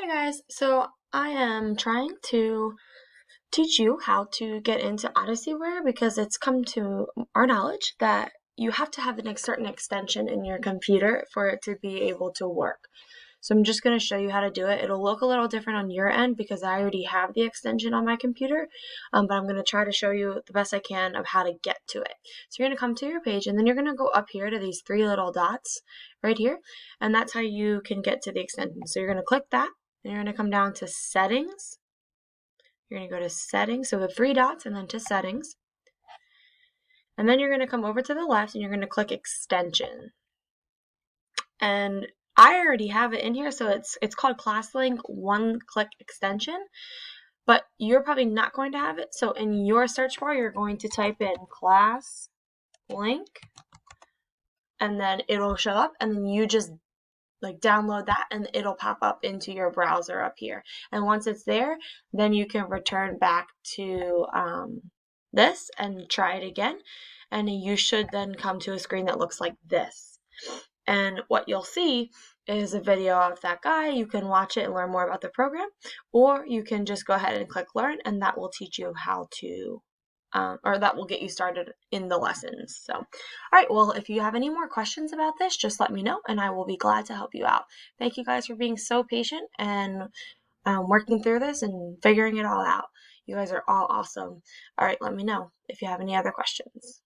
Hey guys, so I am trying to teach you how to get into Odysseyware because it's come to our knowledge that you have to have a certain extension in your computer for it to be able to work. So I'm just going to show you how to do it. It'll look a little different on your end because I already have the extension on my computer, but I'm going to try to show you the best I can of how to get to it. So you're going to come to your page and then you're going to go up here to these three little dots right here, and that's how you can get to the extension. So you're going to click that. And you're going to come down to settings. You're going to go to settings, so the three dots and then to settings. And then you're going to come over to the left and you're going to click extension. And I already have it in here, so it's called ClassLink one-click extension, but you're probably not going to have it. So in your search bar, you're going to type in ClassLink, and then it'll show up, and then you just download that and it'll pop up into your browser up here. And once it's there, then you can return back to this and try it again. And you should then come to a screen that looks like this. And what you'll see is a video of that guy. You can watch it and learn more about the program, or you can just go ahead and click learn, and that will teach you how to or that will get you started in the lessons. So, all right, well, if you have any more questions about this, just let me know and I will be glad to help you out. Thank you guys for being so patient and working through this and figuring it all out. You guys are all awesome. All right, let me know if you have any other questions.